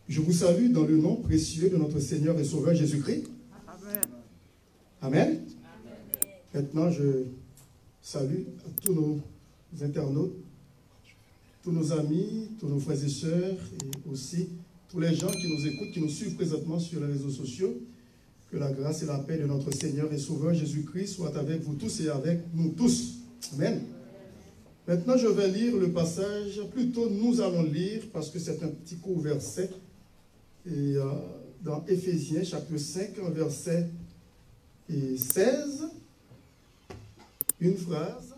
Je vous salue dans le nom précieux de notre Seigneur et Sauveur Jésus-Christ. Amen. Amen. Maintenant, je salue tous nos internautes, tous nos amis, tous nos frères et sœurs, et aussi tous les gens qui nous écoutent, qui nous suivent présentement sur les réseaux sociaux. Que la grâce et la paix de notre Seigneur et Sauveur Jésus-Christ soient avec vous tous et avec nous tous. Amen. Maintenant, je vais lire le passage, plutôt nous allons lire, parce que c'est un petit court verset, et dans Éphésiens, chapitre 5, verset 16, une phrase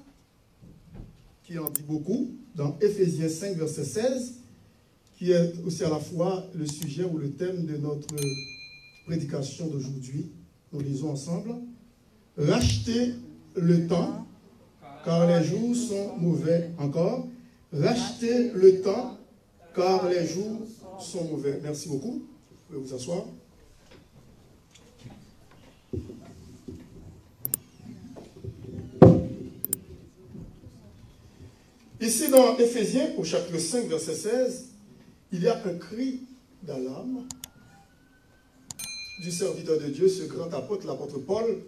qui en dit beaucoup, dans Éphésiens 5, verset 16, qui est aussi à la fois le sujet ou le thème de notre prédication d'aujourd'hui. Nous lisons ensemble. Rachetez le temps, car les jours sont mauvais. Encore. Rachetez le temps, car les jours sont mauvais. Merci beaucoup. Vous pouvez vous asseoir. Ici dans Éphésiens, au chapitre 5, verset 16, il y a un cri d'alarme du serviteur de Dieu, ce grand apôtre, l'apôtre Paul,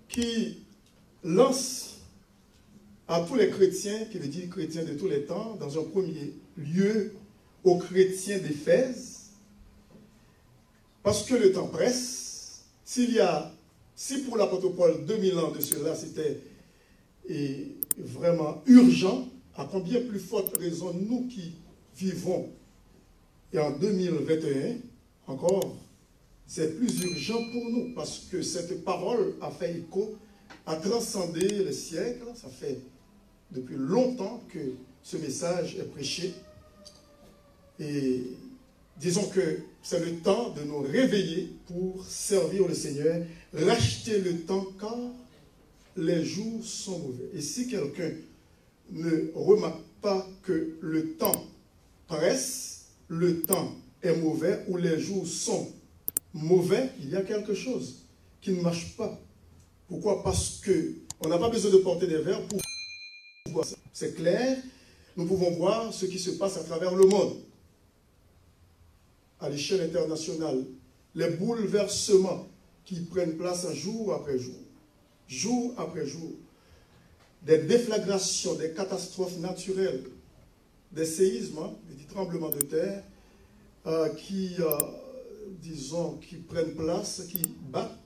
qui lance à tous les chrétiens, qui veut dire chrétiens de tous les temps, dans un premier lieu aux chrétiens d'Éphèse, parce que le temps presse. Si pour l'apôtre Paul, 2000 ans de cela, c'était vraiment urgent, à combien plus forte raison nous qui vivons, et en 2021, encore, c'est plus urgent pour nous, parce que cette parole a fait écho, a transcendé les siècles. Ça fait depuis longtemps que ce message est prêché. Et disons que c'est le temps de nous réveiller pour servir le Seigneur, racheter le temps, car les jours sont mauvais. Et si quelqu'un ne remarque pas que le temps presse, le temps est mauvais, ou les jours sont mauvais, il y a quelque chose qui ne marche pas. Pourquoi? Parce qu'on n'a pas besoin de porter des verres pour voir ça. C'est clair, nous pouvons voir ce qui se passe à travers le monde, à l'échelle internationale. Les bouleversements qui prennent place jour après jour après jour. Des déflagrations, des catastrophes naturelles, des séismes, des tremblements de terre qui prennent place, qui battent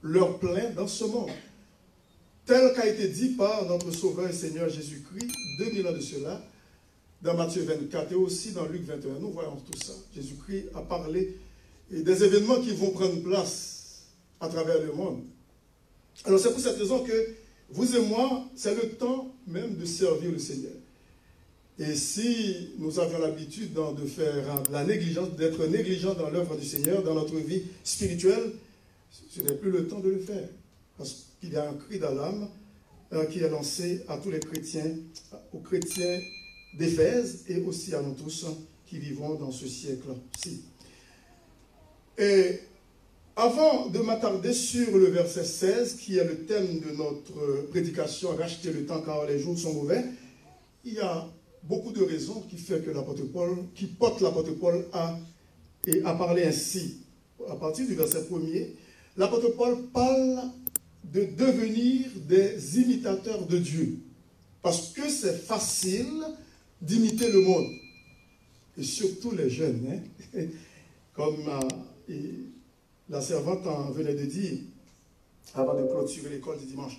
leur plein dans ce monde. Tel qu'a été dit par notre Sauveur et Seigneur Jésus-Christ, 2000 ans de cela, dans Matthieu 24 et aussi dans Luc 21. Nous voyons tout ça. Jésus-Christ a parlé des événements qui vont prendre place à travers le monde. Alors c'est pour cette raison que vous et moi, c'est le temps même de servir le Seigneur. Et si nous avions l'habitude de faire la négligence, d'être négligents dans l'œuvre du Seigneur, dans notre vie spirituelle, ce n'est plus le temps de le faire. Parce qu'il y a un cri d'alarme qui est lancé à tous les chrétiens, aux chrétiens d'Éphèse et aussi à nous tous qui vivons dans ce siècle-ci. Et avant de m'attarder sur le verset 16, qui est le thème de notre prédication, racheter le temps car les jours sont mauvais, il y a beaucoup de raisons qui font que l'apôtre Paul, qui porte l'apôtre Paul à parler ainsi. À partir du verset 1er, l'apôtre Paul parle de devenir des imitateurs de Dieu. Parce que c'est facile d'imiter le monde. Et surtout les jeunes. Hein? Comme la servante en venait de dire, avant de clôturer l'école du dimanche.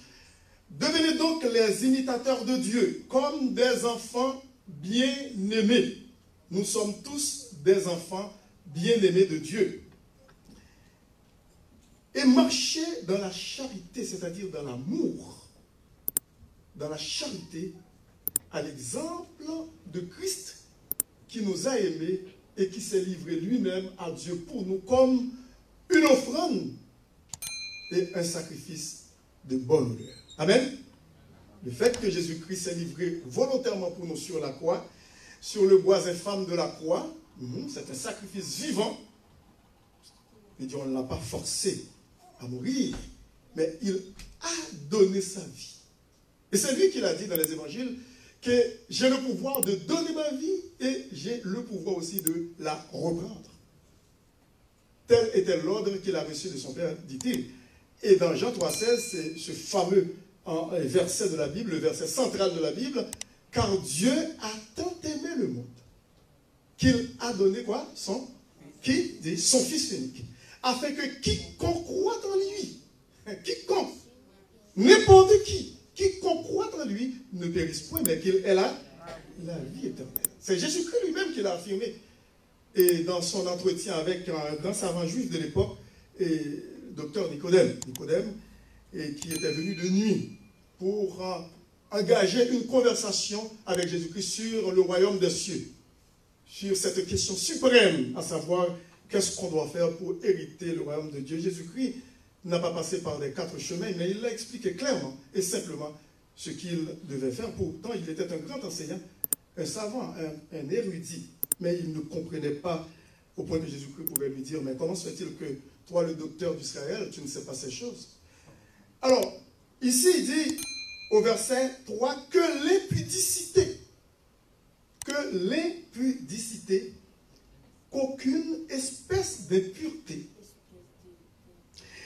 Devenez donc les imitateurs de Dieu, comme des enfants bien-aimés. Nous sommes tous des enfants bien-aimés de Dieu. Et marcher dans la charité, c'est-à-dire dans l'amour, dans la charité, à l'exemple de Christ qui nous a aimés et qui s'est livré lui-même à Dieu pour nous comme une offrande et un sacrifice de bonne odeur. Amen. Le fait que Jésus-Christ s'est livré volontairement pour nous sur la croix, sur le bois infâme de la croix, c'est un sacrifice vivant. Et Dieu, on ne l'a pas forcé à mourir, mais il a donné sa vie. Et c'est lui qui l'a dit dans les évangiles, que j'ai le pouvoir de donner ma vie et j'ai le pouvoir aussi de la reprendre. Tel était l'ordre qu'il a reçu de son Père, dit-il. Et dans Jean 3,16, c'est ce fameux verset de la Bible, le verset central de la Bible, car Dieu a tant aimé le monde qu'il a donné quoi? Son Fils unique, afin que quiconque croit en lui, quiconque, n'importe quiconque croit en lui, ne périsse point, mais qu'il ait la vie éternelle. C'est Jésus-Christ lui-même qui l'a affirmé. Et dans son entretien avec un grand savant juif de l'époque, docteur Nicodème, et qui était venu de nuit pour engager une conversation avec Jésus-Christ sur le royaume des cieux, sur cette question suprême, à savoir qu'est-ce qu'on doit faire pour hériter le royaume de Dieu. Jésus-Christ n'a pas passé par les 4 chemins, mais il l'a expliqué clairement et simplement ce qu'il devait faire. Pourtant, il était un grand enseignant, un savant, un érudit, mais il ne comprenait pas au point que Jésus-Christ pouvait lui dire, mais comment se fait-il que toi, le docteur d'Israël, tu ne sais pas ces choses? Alors, ici, il dit au verset 3 que l'impudicité, qu'aucune espèce d'impureté,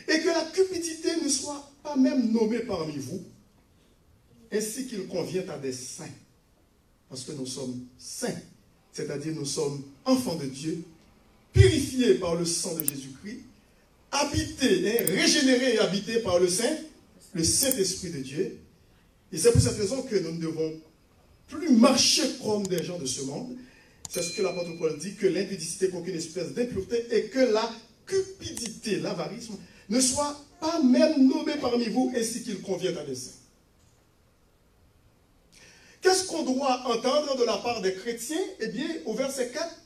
et que la cupidité ne soit pas même nommée parmi vous, ainsi qu'il convient à des saints, parce que nous sommes saints, c'est-à-dire nous sommes enfants de Dieu, purifiés par le sang de Jésus-Christ, habités, régénérés et habités par le Saint-Esprit de Dieu. Et c'est pour cette raison que nous ne devons plus marcher comme des gens de ce monde. C'est ce que l'apôtre Paul dit, que l'impudicité, qu'aucune espèce d'impureté, et que la cupidité, l'avarisme, ne soit pas même nommé parmi vous, ainsi qu'il convient à des saints. Qu'est-ce qu'on doit entendre de la part des chrétiens? Eh bien, au verset 4,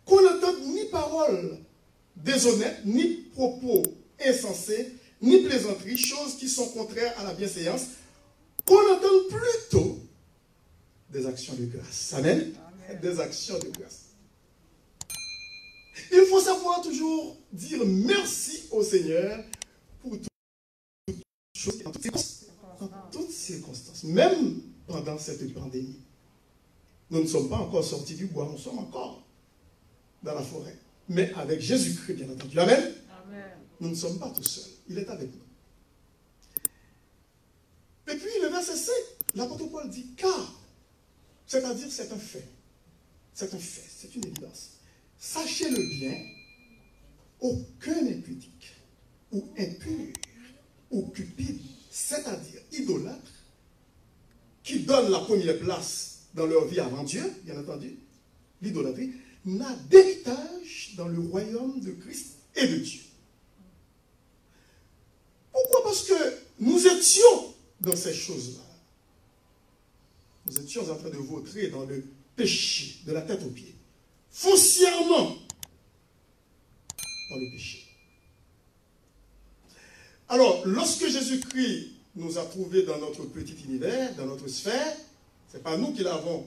qu'on n'entende ni paroles déshonnêtes, ni propos insensés, ni plaisanteries, choses qui sont contraires à la bienséance, qu'on entende plutôt des actions de grâce. Amen. Amen. Des actions de grâce. Il faut savoir toujours dire merci au Seigneur pour toutes choses, en toutes circonstances, même pendant cette pandémie. Nous ne sommes pas encore sortis du bois, nous sommes encore dans la forêt. Mais avec Jésus-Christ, bien entendu. Amen. Amen. Nous ne sommes pas tout seuls. Il est avec nous. Et puis le verset 5, l'apôtre Paul dit car, c'est-à-dire c'est un fait. C'est un fait, c'est une évidence. Sachez-le bien, aucun impudique, ou impur, ou cupide, c'est-à-dire idolâtre, qui donne la première place dans leur vie avant Dieu, bien entendu, l'idolâtrie, n'a d'héritage dans le royaume de Christ et de Dieu. Pourquoi? Parce que nous étions dans ces choses-là. Nous étions en train de vautrer dans le péché, de la tête aux pieds. Foncièrement dans le péché. Alors, lorsque Jésus-Christ nous a trouvés dans notre petit univers, dans notre sphère, ce n'est pas nous qui l'avons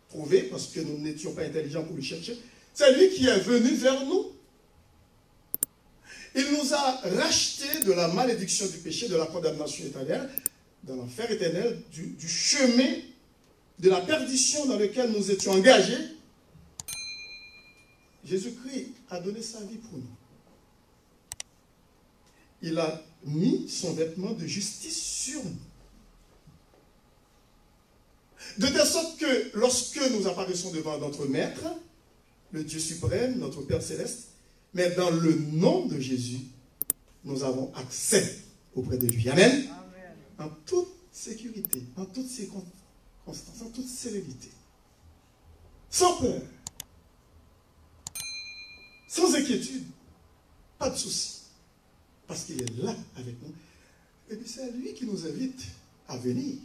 trouvé parce que nous n'étions pas intelligents pour le chercher. C'est lui qui est venu vers nous. Il nous a rachetés de la malédiction du péché, de la condamnation éternelle, de l'enfer éternel, du chemin de la perdition dans lequel nous étions engagés. Jésus-Christ a donné sa vie pour nous. Il a mis son vêtement de justice sur nous. De telle sorte que lorsque nous apparaissons devant notre Maître, le Dieu suprême, notre Père céleste, mais dans le nom de Jésus, nous avons accès auprès de lui. Amen. Amen. En toute sécurité, en toutes circonstances, en toute sérénité, sans peur, sans inquiétude, pas de souci, parce qu'il est là avec nous. Et puis c'est lui qui nous invite à venir.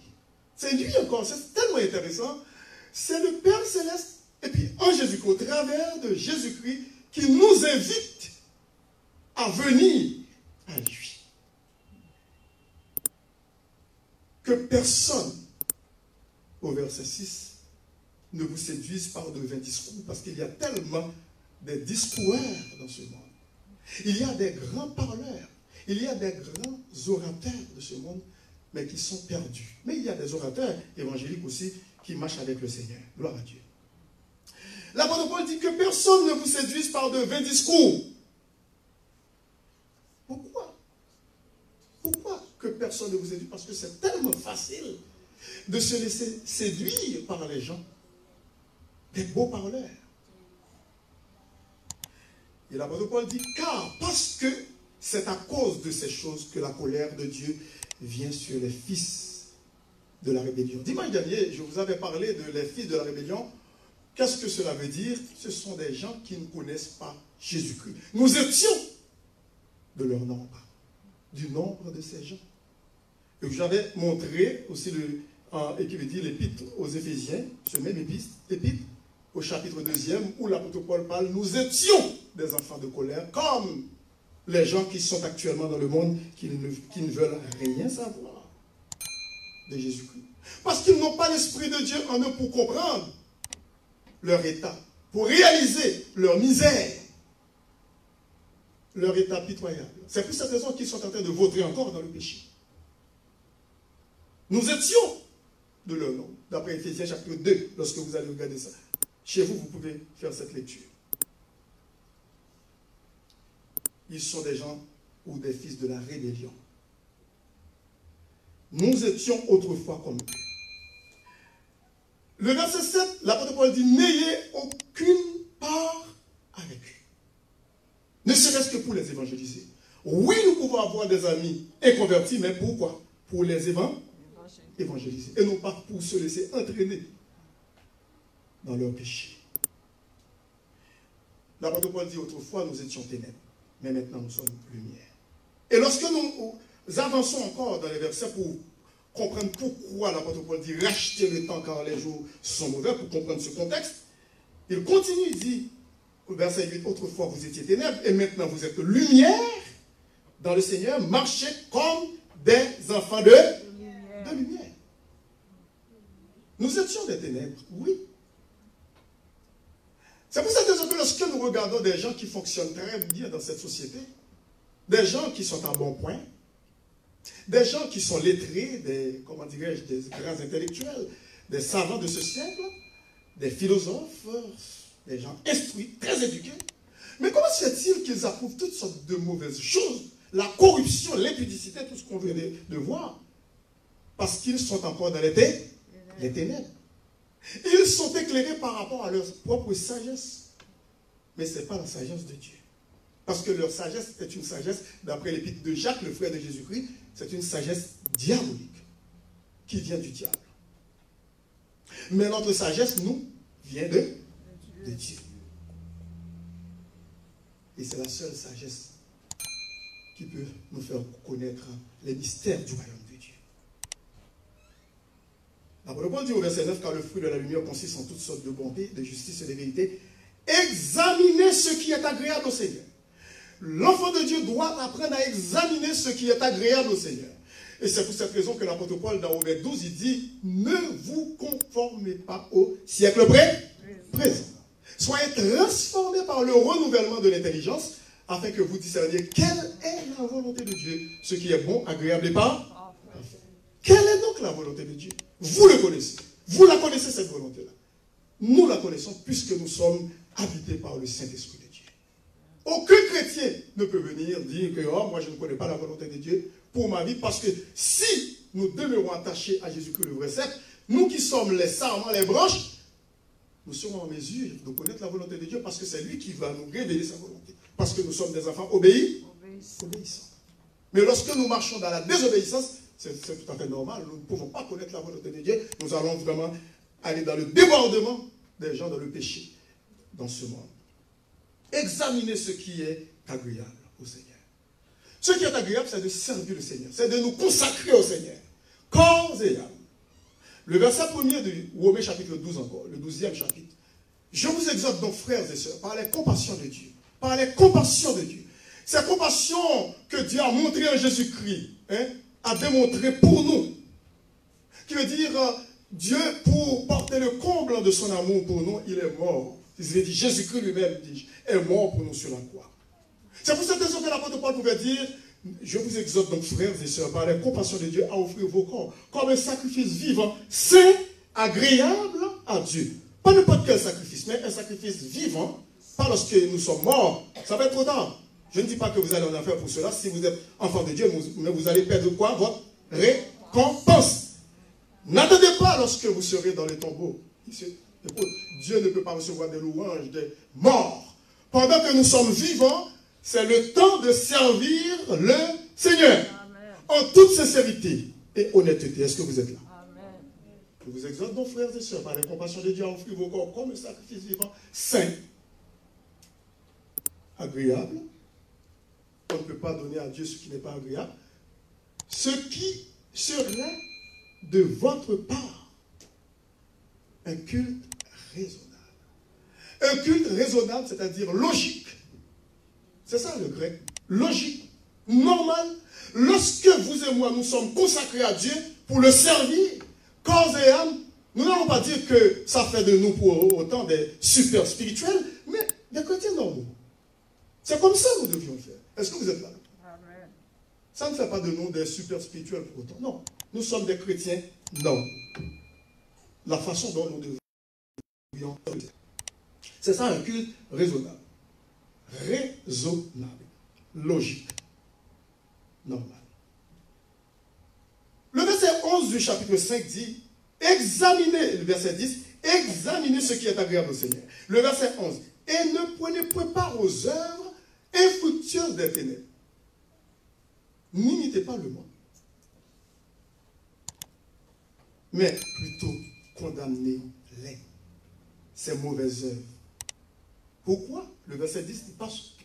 C'est lui encore, c'est tellement intéressant. C'est le Père céleste, et puis en Jésus-Christ, au travers de Jésus-Christ, qui nous invite à venir à lui. Que personne, au verset 6, ne vous séduise par de vains discours, parce qu'il y a tellement de discours dans ce monde. Il y a des grands parleurs, il y a des grands orateurs de ce monde, mais qui sont perdus. Mais il y a des orateurs évangéliques aussi qui marchent avec le Seigneur. Gloire à Dieu. L'apôtre l'apôtre Paul dit que personne ne vous séduise par de vains discours. Pourquoi? Pourquoi que personne ne vous séduise? Parce que c'est tellement facile de se laisser séduire par les gens, des beaux parleurs. Et l'apôtre Paul dit, car, parce que c'est à cause de ces choses que la colère de Dieu vient sur les fils de la rébellion. Dimanche dernier, je vous avais parlé de les fils de la rébellion. Qu'est-ce que cela veut dire? Ce sont des gens qui ne connaissent pas Jésus-Christ. Nous étions de leur nombre, du nombre de ces gens. Et j'avais montré aussi l'épître aux Éphésiens, ce même épître, au chapitre 2, où l'apôtre Paul parle, nous étions des enfants de colère, comme les gens qui sont actuellement dans le monde, qui ne veulent rien savoir de Jésus-Christ. Parce qu'ils n'ont pas l'Esprit de Dieu en eux pour comprendre leur état, pour réaliser leur misère, leur état pitoyable. C'est pour cette raison qu'ils sont en train de vautrer encore dans le péché. Nous étions de leur nom, d'après Éphésiens chapitre 2, lorsque vous allez regarder ça. Chez vous, vous pouvez faire cette lecture. Ils sont des gens ou des fils de la rébellion. Nous étions autrefois comme eux. Le verset 7, l'apôtre Paul dit, n'ayez aucune part avec eux. Ne serait-ce que pour les évangéliser. Oui, nous pouvons avoir des amis inconvertis, mais pourquoi? Pour les évangéliser. Et non pas pour se laisser entraîner dans leur péché. L'apôtre Paul dit, autrefois nous étions ténèbres, mais maintenant nous sommes lumière. Et lorsque nous avançons encore dans les versets pour comprendre pourquoi l'apôtre Paul dit racheter le temps car les jours sont mauvais, pour comprendre ce contexte, il continue, il dit au verset 8, autrefois vous étiez ténèbres et maintenant vous êtes lumière dans le Seigneur, marchez comme des enfants de lumière. Nous étions des ténèbres, oui. C'est pour cette raison que lorsque nous regardons des gens qui fonctionnent très bien dans cette société, des gens qui sont à bon point, des gens qui sont lettrés, des grands intellectuels, des savants de ce siècle, des philosophes, des gens instruits, très éduqués. Mais comment se fait-il qu'ils approuvent toutes sortes de mauvaises choses, la corruption, l'impudicité, tout ce qu'on vient de voir? Parce qu'ils sont encore dans les ténèbres. Ils sont éclairés par rapport à leur propre sagesse. Mais ce n'est pas la sagesse de Dieu. Parce que leur sagesse est une sagesse, d'après l'épître de Jacques, le frère de Jésus-Christ, c'est une sagesse diabolique qui vient du diable. Mais notre sagesse, nous, vient de Dieu. Et c'est la seule sagesse qui peut nous faire connaître les mystères du royaume de Dieu. L'apôtre Paul dit au verset 9, car le fruit de la lumière consiste en toutes sortes de bonté, de justice et de vérité. Examinez ce qui est agréable au Seigneur. L'enfant de Dieu doit apprendre à examiner ce qui est agréable au Seigneur. Et c'est pour cette raison que l'apôtre Paul, dans Romains 12, il dit, ne vous conformez pas au siècle présent. Soyez transformés par le renouvellement de l'intelligence, afin que vous discerniez quelle est la volonté de Dieu, ce qui est bon, agréable et parfait. Quelle est donc la volonté de Dieu? Vous le connaissez. Vous la connaissez, cette volonté-là. Nous la connaissons puisque nous sommes habités par le Saint-Esprit de Dieu. Aucun chrétien ne peut venir dire que oh, moi je ne connais pas la volonté de Dieu pour ma vie, parce que si nous demeurons attachés à Jésus-Christ le vrai cep, nous qui sommes les sarments, les branches, nous serons en mesure de connaître la volonté de Dieu parce que c'est lui qui va nous révéler sa volonté. Parce que nous sommes des enfants obéissants. Mais lorsque nous marchons dans la désobéissance, c'est tout à fait normal. Nous ne pouvons pas connaître la volonté de Dieu. Nous allons vraiment aller dans le débordement des gens dans le péché, dans ce monde. Examinez ce qui est agréable au Seigneur. Ce qui est agréable, c'est de servir le Seigneur. C'est de nous consacrer au Seigneur. Corps et âme. Le verset 1er de Romains chapitre 12 encore, le 12e chapitre. Je vous exhorte donc, frères et sœurs, par les compassions de Dieu. Par les compassions de Dieu. Ces compassions que Dieu a montrées en Jésus-Christ, a démontré pour nous. Qui veut dire, Dieu, pour porter le comble de son amour pour nous, il est mort. Il dit, Jésus-Christ lui-même est mort pour nous sur la croix. C'est pour cette raison que l'apôtre Paul pouvait dire, je vous exhorte donc, frères et sœurs, par les compassions de Dieu, à offrir vos corps comme un sacrifice vivant, saint, agréable à Dieu. Pas n'importe quel sacrifice. mais un sacrifice vivant, pas lorsque nous sommes morts. Ça va être trop tard. Je ne dis pas que vous allez en enfer pour cela. Si vous êtes enfant de Dieu, mais vous allez perdre quoi? Votre récompense. N'attendez pas lorsque vous serez dans les tombeaux. Écoute, Dieu ne peut pas recevoir des louanges des morts. Pendant que nous sommes vivants, c'est le temps de servir le Seigneur. Amen. En toute sincérité et honnêteté. Est-ce que vous êtes là? Amen. Je vous exhorte donc, frères et sœurs, par la compassion de Dieu, à offrir vos corps comme un sacrifice vivant, saint, agréable. On ne peut pas donner à Dieu ce qui n'est pas agréable. Ce qui serait de votre part un culte raisonnable. Un culte raisonnable, c'est-à-dire logique. C'est ça le grec. Logique, normal. Lorsque vous et moi, nous sommes consacrés à Dieu pour le servir, corps et âme, nous n'allons pas dire que ça fait de nous pour autant des super spirituels, mais des chrétiens normaux. C'est comme ça que nous devions faire. Est-ce que vous êtes là? Amen. Ça ne fait pas de nous des super spirituels pour autant. Non. Nous sommes des chrétiens normaux. La façon dont nous devions faire. C'est ça un culte raisonnable. Raisonnable. Logique. Normal. Le verset 11 du chapitre 5 dit, examinez, le verset 10, examinez ce qui est agréable au Seigneur. Le verset 11, et ne prenez point part aux œuvres infructueuses des ténèbres. N'imitez pas le monde, mais plutôt condamnez-les, ces mauvaises œuvres. Pourquoi? Le verset 10 dit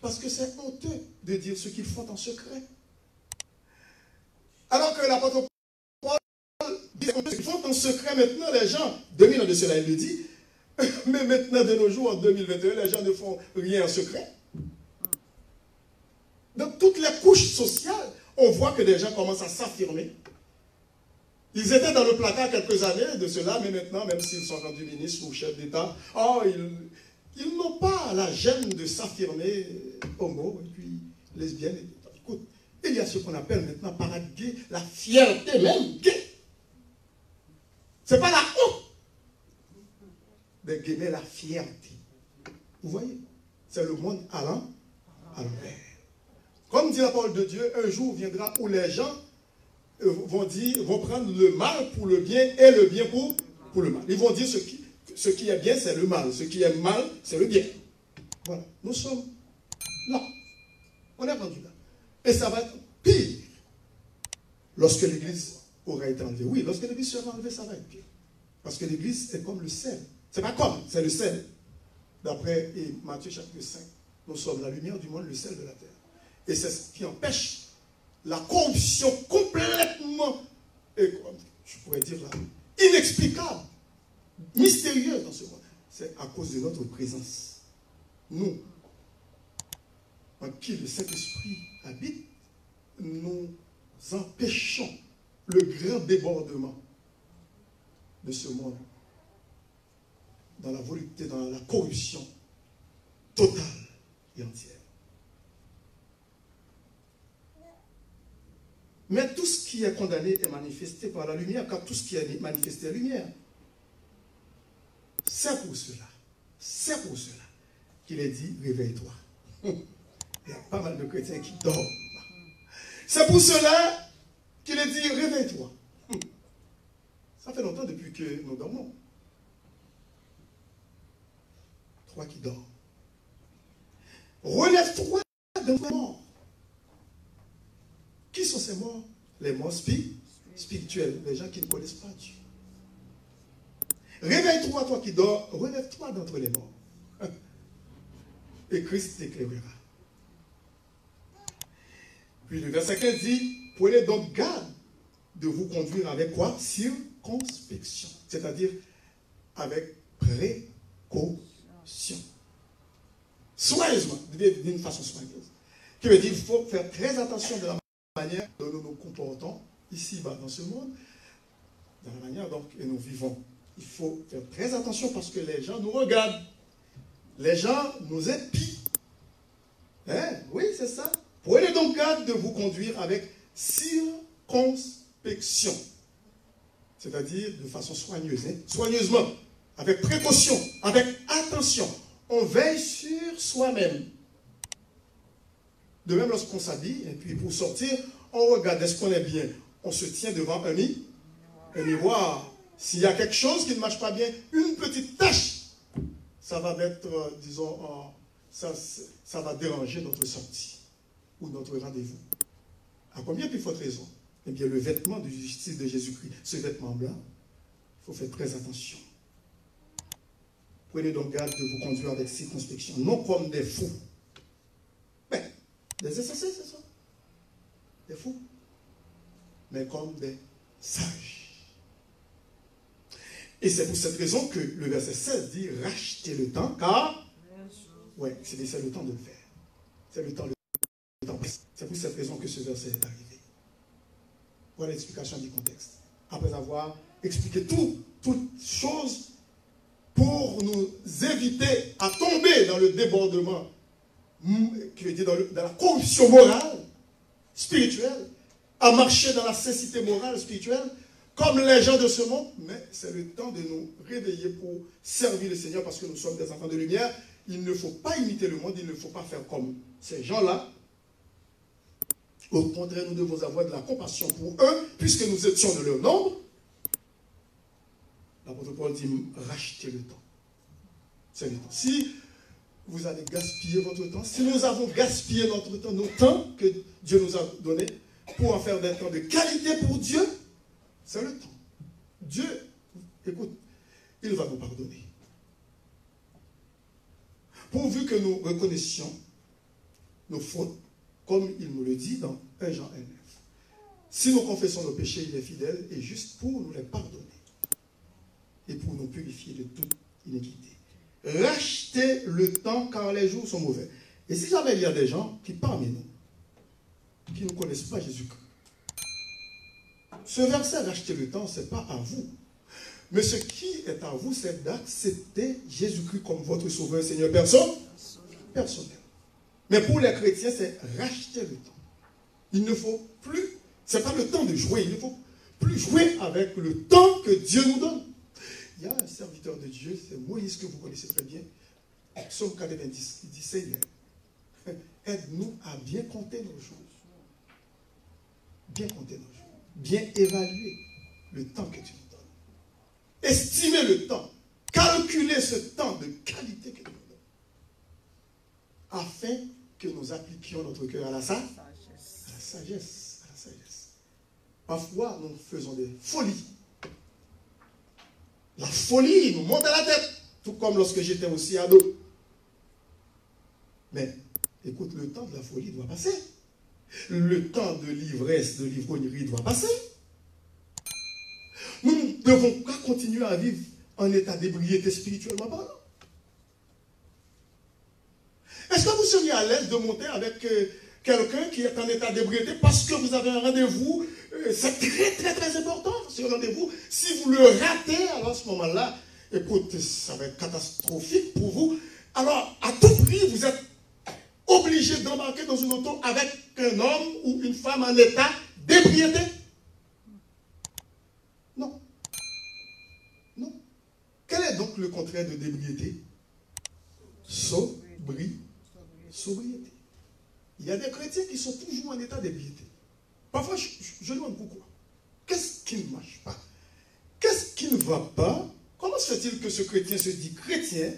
parce que c'est honteux de dire ce qu'ils font en secret. Alors que l'apôtre Paul dit ce qu'ils font en secret maintenant, les gens, 2000 ans de cela, il le dit, mais maintenant de nos jours, en 2021, les gens ne font rien en secret. Dans toutes les couches sociales, on voit que des gens commencent à s'affirmer. Ils étaient dans le placard quelques années de cela, mais maintenant, même s'ils sont rendus ministres ou chefs d'État, ils n'ont pas la gêne de s'affirmer homo et puis lesbienne. Écoute, il y a ce qu'on appelle maintenant parade gay, la fierté même gay. Ce n'est pas la honte de gay, mais la fierté. Vous voyez? C'est le monde à l'envers. Comme dit la parole de Dieu, un jour viendra où les gens vont prendre le mal pour le bien et le bien pour le mal. Ils vont dire ce qui est bien, c'est le mal. Ce qui est mal, c'est le bien. Voilà. Nous sommes là. On est rendu là. Et ça va être pire lorsque l'Église aura été enlevée. Oui, lorsque l'Église sera enlevée, ça va être pire. Parce que l'Église est comme le sel. C'est pas comme, c'est le sel. D'après Matthieu chapitre 5, nous sommes la lumière du monde, le sel de la terre. Et c'est ce qui empêche la corruption complètement, je pourrais dire là, inexplicable, mystérieuse dans ce monde. C'est à cause de notre présence. Nous, en qui le Saint-Esprit habite, nous empêchons le grand débordement de ce monde dans la volupté, dans la corruption totale et entière. Mais tout ce qui est condamné est manifesté par la lumière, car tout ce qui est manifesté est la lumière. C'est pour cela qu'il est dit, réveille-toi. Il y a pas mal de chrétiens qui dorment. C'est pour cela qu'il est dit, réveille-toi. Ça fait longtemps depuis que nous dormons. Toi qui dors. Relève-toi d'un mort. Qui sont ces morts? Les morts spirituels, les gens qui ne connaissent pas Dieu. Réveille-toi, toi qui dors, relève-toi d'entre les morts. Et Christ t'éclairera. Puis le verset 15 dit, prenez donc garde de vous conduire avec quoi? Circonspection. C'est-à-dire avec précaution. Soigneusement, d'une façon soigneuse. Qui veut dire qu'il faut faire très attention de la manière dont nous nous comportons ici-bas dans ce monde, dans la manière dont nous vivons. Il faut faire très attention parce que les gens nous regardent. Les gens nous épient. Hein? Oui, c'est ça. Prenez donc garde de vous conduire avec circonspection. C'est-à-dire de façon soigneuse. Hein? Soigneusement. avec précaution, avec attention. On veille sur soi-même. De même, lorsqu'on s'habille, et puis pour sortir, on regarde, est-ce qu'on est bien? On se tient devant un miroir. S'il y a quelque chose qui ne marche pas bien, une petite tache, ça va mettre, disons, ça va déranger notre sortie ou notre rendez-vous. À combien plus forte raison? Eh bien, le vêtement de justice de Jésus-Christ, ce vêtement blanc, il faut faire très attention. Prenez donc garde de vous conduire avec circonspection, non comme des fous. Mais, des insensés, c'est ça. Des fous. Mais comme des sages. Et c'est pour cette raison que le verset 16 dit « Rachetez le temps, car... » Ouais, c'est le temps de le faire. C'est le temps. C'est pour cette raison que ce verset est arrivé. Voilà l'explication du contexte. Après avoir expliqué toutes choses pour nous éviter à tomber dans le débordement, qui veut dire dans la corruption morale, spirituelle, à marcher dans la cécité morale, spirituelle, comme les gens de ce monde, mais c'est le temps de nous réveiller pour servir le Seigneur parce que nous sommes des enfants de lumière. Il ne faut pas imiter le monde, il ne faut pas faire comme ces gens-là. Au contraire, nous devons avoir de la compassion pour eux, puisque nous étions de leur nombre. L'apôtre Paul dit, rachetez le temps. C'est le temps. Si vous allez gaspiller votre temps, si nous avons gaspillé notre temps, nos temps que Dieu nous a donnés, pour en faire des temps de qualité pour Dieu, c'est le temps. Dieu, écoute, il va nous pardonner. Pourvu que nous reconnaissions nos fautes, comme il nous le dit dans 1 Jean 1,9. Si nous confessons nos péchés, il est fidèle et juste pour nous les pardonner et pour nous purifier de toute iniquité. Rachetez le temps car les jours sont mauvais. Et si jamais il y a des gens qui parmi nous, qui ne connaissent pas Jésus-Christ, ce verset racheter le temps, ce n'est pas à vous. Mais ce qui est à vous, c'est d'accepter Jésus-Christ comme votre sauveur, Seigneur, personnel. Mais pour les chrétiens, c'est racheter le temps. Il ne faut plus, ce n'est pas le temps de jouer, il ne faut plus jouer avec le temps que Dieu nous donne. Il y a un serviteur de Dieu, c'est Moïse que vous connaissez très bien, Psaume 90, il dit, Seigneur, aide-nous à bien compter nos jours. Bien compter nos jours. Bien évaluer le temps que tu nous donnes. Estimer le temps. Calculer ce temps de qualité que tu nous donnes. Afin que nous appliquions notre cœur à la sagesse. Parfois, nous faisons des folies. La folie nous monte à la tête. Tout comme lorsque j'étais aussi ado. Mais, écoute, le temps de la folie doit passer. Le temps de l'ivresse, de l'ivrognerie doit passer. Nous ne devons pas continuer à vivre en état d'ébriété spirituellement parlant. Est-ce que vous seriez à l'aise de monter avec quelqu'un qui est en état d'ébriété parce que vous avez un rendez-vous? C'est très important, ce rendez-vous. Si vous le ratez, alors à ce moment-là, écoute, ça va être catastrophique pour vous. Alors, à tout prix, vous êtes obligé d'embarquer dans une auto avec un homme ou une femme en état d'ébriété? Non. Non. Quel est donc le contraire de d'ébriété? Sobriété. Il y a des chrétiens qui sont toujours en état d'ébriété. Parfois, je demande pourquoi. Qu'est-ce qui ne marche pas? Qu'est-ce qui ne va pas? Comment se fait-il que ce chrétien se dit chrétien,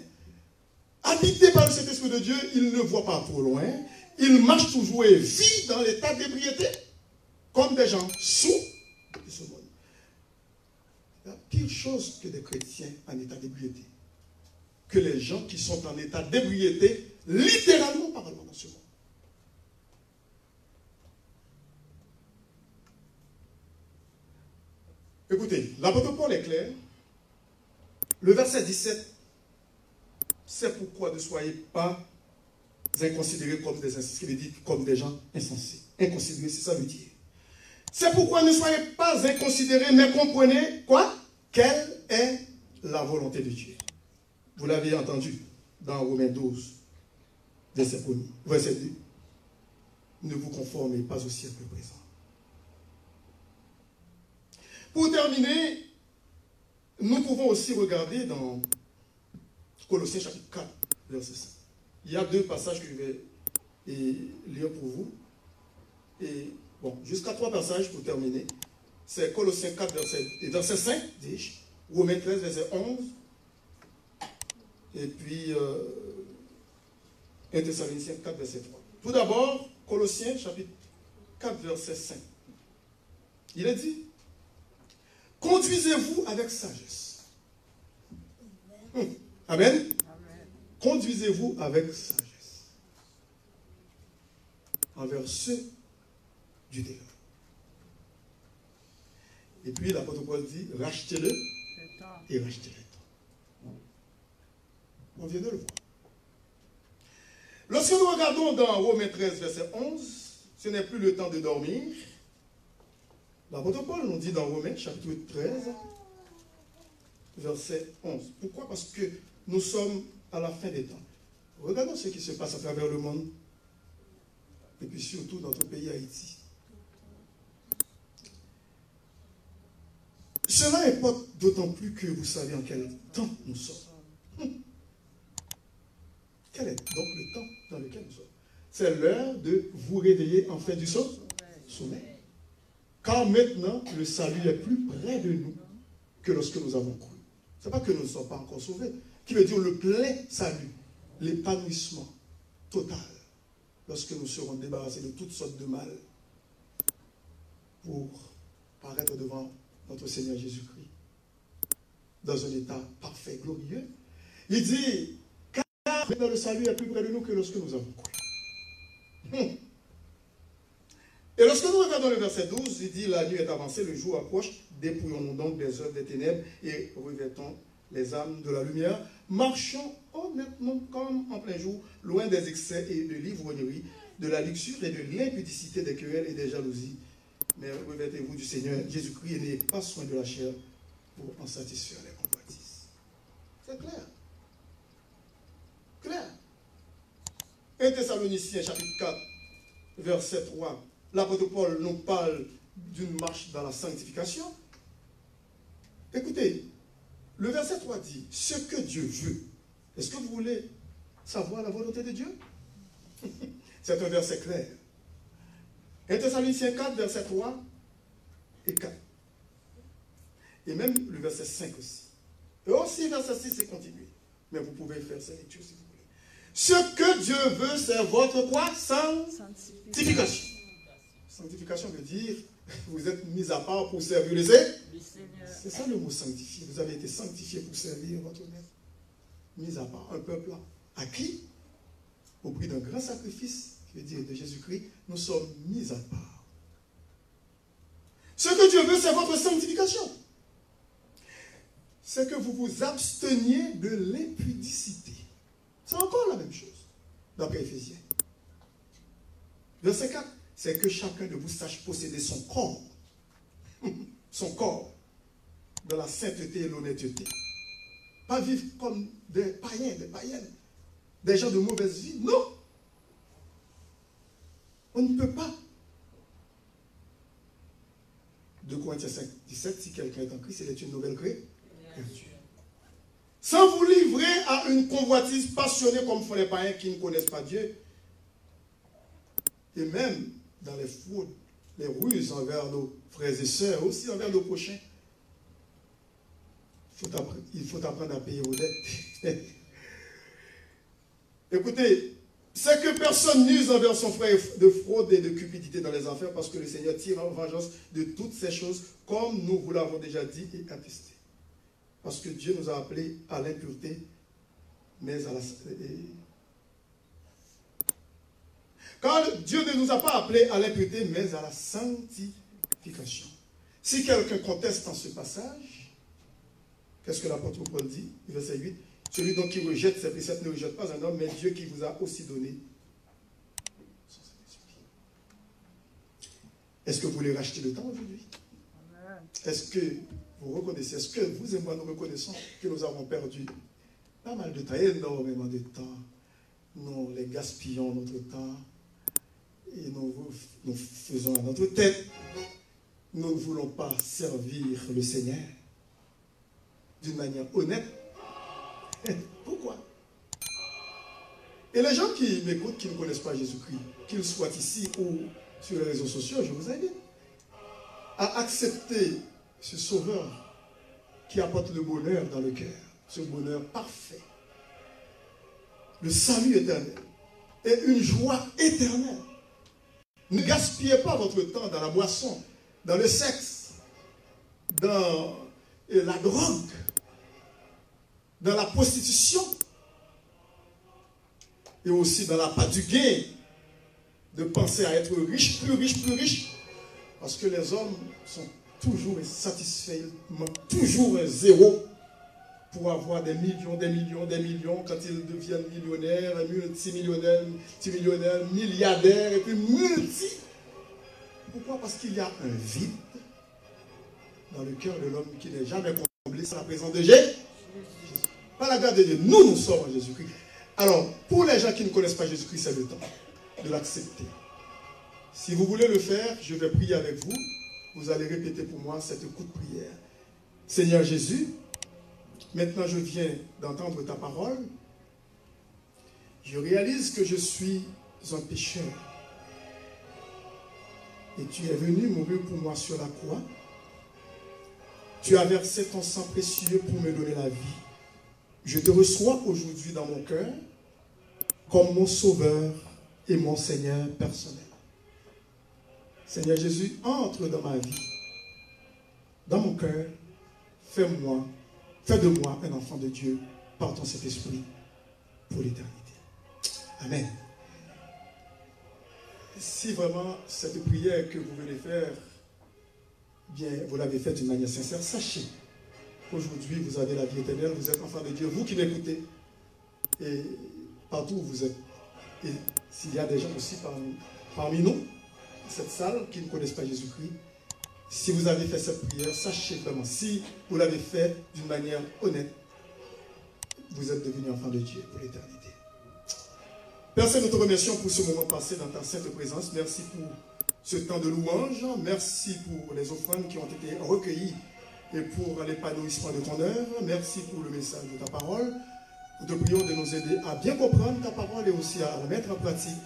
habité par le Saint-Esprit de Dieu, il ne voit pas trop loin, il marche toujours et vit dans l'état d'ébriété, comme des gens sous de ce monde. La pire chose que des chrétiens en état d'ébriété, que les gens qui sont en état d'ébriété, littéralement parlant dans ce monde. Écoutez, l'apôtre Paul est clair. Le verset 17, c'est pourquoi ne soyez pas inconsidérés comme des insensés, comme des gens insensés. Inconsidérés, c'est ça veut dire. C'est pourquoi ne soyez pas inconsidérés, mais comprenez quoi? Quelle est la volonté de Dieu? Vous l'avez entendu dans Romains 12, verset 2. Ne vous conformez pas au siècle présent. Pour terminer, Nous pouvons aussi regarder dans Colossiens chapitre 4, verset 5. Il y a deux passages que je vais lire pour vous. Et bon, jusqu'à 3 passages pour terminer. C'est Colossiens 4, verset 5, dis-je, Romains 13, verset 11, et puis 1 Thessaloniciens 4, verset 3. Tout d'abord, Colossiens chapitre 4, verset 5. Il est dit, conduisez-vous avec sagesse. Amen. Amen. Conduisez-vous avec sagesse envers ceux du dehors. Et puis l'apôtre Paul dit, rachetez-le et rachetez le temps. On vient de le voir. Lorsque nous regardons dans Romains 13, verset 11, ce n'est plus le temps de dormir. L'apôtre Paul nous dit dans Romains, chapitre 13, verset 11. Pourquoi? Parce que nous sommes à la fin des temps. Regardons ce qui se passe à travers le monde, et puis surtout dans notre pays Haïti. Cela importe d'autant plus que vous savez en quel temps nous sommes. Quel est donc le temps dans lequel nous sommes? C'est l'heure de vous réveiller en fin du sommeil. Car maintenant, le salut est plus près de nous que lorsque nous avons cru. Ce n'est pas que nous ne sommes pas encore sauvés, qui veut dire le plein salut, l'épanouissement total, lorsque nous serons débarrassés de toutes sortes de mal pour paraître devant notre Seigneur Jésus-Christ dans un état parfait, glorieux. Il dit, car maintenant le salut est plus près de nous que lorsque nous avons cru. Et lorsque nous regardons le verset 12, il dit, la nuit est avancée, le jour approche, dépouillons-nous donc des œuvres des ténèbres et revêtons les âmes de la lumière. Marchons honnêtement comme en plein jour, loin des excès et de l'ivrognerie, de la luxure et de l'impudicité, des querelles et des jalousies. Mais revêtez-vous du Seigneur Jésus-Christ et n'ayez pas soin de la chair pour en satisfaire les convoitises. C'est clair. Clair. 1 Thessaloniciens chapitre 4, verset 3. L'apôtre Paul nous parle d'une marche dans la sanctification. Écoutez, le verset 3 dit, ce que Dieu veut. Est-ce que vous voulez savoir la volonté de Dieu? C'est un verset clair. 1 Thessaloniciens 4, verset 3 et 4. Et même le verset 5 aussi. Et aussi, verset 6, c'est continué. Mais vous pouvez faire cette lecture si vous voulez. Ce que Dieu veut, c'est votre quoi? Sanctification. Sanctification veut dire, vous êtes mis à part pour servir le Seigneur. C'est ça le mot sanctifié. Vous avez été sanctifié pour servir votre maître. Mis à part. Un peuple à qui? Au prix d'un grand sacrifice, qui veut dire de Jésus-Christ, nous sommes mis à part. Ce que Dieu veut, c'est votre sanctification. C'est que vous vous absteniez de l'impudicité. C'est encore la même chose, d'après Éphésiens. Verset 4, c'est que chacun de vous sache posséder son corps, dans la sainteté et l'honnêteté. Pas vivre comme des païens, des païennes, des gens de mauvaise vie. Non. On ne peut pas. 2 Corinthiens 5, 17, si quelqu'un est en Christ, il est une nouvelle créature. Sans vous livrer à une convoitise passionnée comme font les païens qui ne connaissent pas Dieu. Et même dans les fraudes, les ruses envers nos frères et sœurs, aussi envers nos prochains. Il faut apprendre à payer aux dettes. Écoutez, c'est que personne n'use envers son frère de fraude et de cupidité dans les affaires parce que le Seigneur tire en vengeance de toutes ces choses comme nous vous l'avons déjà dit et attesté. Parce que Dieu nous a appelés à l'impureté, mais à la... Car Dieu ne nous a pas appelés à l'impureté, mais à la sanctification. Si quelqu'un conteste en ce passage, qu'est-ce que l'apôtre Paul dit? Verset 8. Celui donc qui rejette ses préceptes ne rejette pas un homme, mais Dieu qui vous a aussi donné. Est-ce que vous voulez racheter le temps aujourd'hui? Est-ce que vous reconnaissez, est-ce que vous et moi nous reconnaissons que nous avons perdu pas mal de temps, énormément de temps? Nous les gaspillons notre temps et nous faisons à notre tête. Nous ne voulons pas servir le Seigneur. d'une manière honnête. Pourquoi? Et les gens qui m'écoutent, qui ne connaissent pas Jésus-Christ, qu'ils soient ici ou sur les réseaux sociaux, je vous invite à accepter ce sauveur qui apporte le bonheur dans le cœur, ce bonheur parfait, le salut éternel et une joie éternelle. Ne gaspillez pas votre temps dans la boisson, dans le sexe, dans la drogue, dans la prostitution et aussi dans la part du gain, de penser à être riche, plus riche, plus riche, parce que les hommes sont toujours insatisfaits, ils manquent toujours un zéro pour avoir des millions, des millions, des millions, quand ils deviennent millionnaires, multimillionnaires, milliardaires, et puis multi. Pourquoi? Parce qu'il y a un vide dans le cœur de l'homme qui n'est jamais comblé sans la présence de Jésus. Par la grâce de Dieu, nous sommes en Jésus-Christ. Alors, pour les gens qui ne connaissent pas Jésus-Christ, c'est le temps de l'accepter. Si vous voulez le faire, je vais prier avec vous. Vous allez répéter pour moi cette courte prière. Seigneur Jésus, maintenant je viens d'entendre ta parole. Je réalise que je suis un pécheur. Et tu es venu mourir pour moi sur la croix. Tu as versé ton sang précieux pour me donner la vie. Je te reçois aujourd'hui dans mon cœur comme mon sauveur et mon Seigneur personnel. Seigneur Jésus, entre dans ma vie, dans mon cœur, fais de moi un enfant de Dieu par ton Saint-Esprit pour l'éternité. Amen. Si vraiment cette prière que vous venez faire, bien, vous l'avez faite d'une manière sincère, sachez qu'aujourd'hui vous avez la vie éternelle, vous êtes enfant de Dieu, vous qui m'écoutez, et partout où vous êtes. Et s'il y a des gens aussi parmi nous, cette salle, qui ne connaissent pas Jésus-Christ, si vous avez fait cette prière, sachez vraiment, si vous l'avez fait d'une manière honnête, vous êtes devenu enfant de Dieu pour l'éternité. Père, nous te remercions pour ce moment passé dans ta sainte présence. Merci pour ce temps de louange. Merci pour les offrandes qui ont été recueillies et pour l'épanouissement de ton œuvre. Merci pour le message de ta parole. Nous te prions de nous aider à bien comprendre ta parole et aussi à la mettre en pratique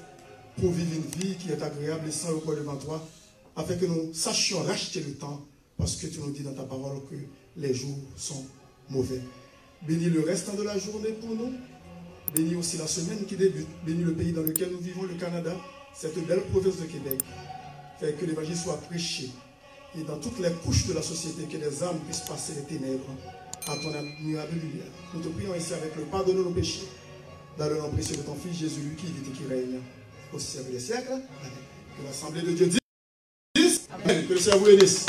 pour vivre une vie qui est agréable et sans repos devant toi, afin que nous sachions racheter le temps, parce que tu nous dis dans ta parole que les jours sont mauvais. Bénis le restant de la journée pour nous. Bénis aussi la semaine qui débute. Bénis le pays dans lequel nous vivons, le Canada, cette belle province de Québec. Fais que l'évangile soit prêché. Et dans toutes les couches de la société, que les âmes puissent passer les ténèbres à ton admirable lumière. Nous te prions ici avec le pardon de nos péchés. Dans le nom précieux de ton Fils Jésus, lui qui vit et qui règne au siècle des siècles. Amen. Que l'Assemblée de Dieu dise Amen. Que le Seigneur vous bénisse.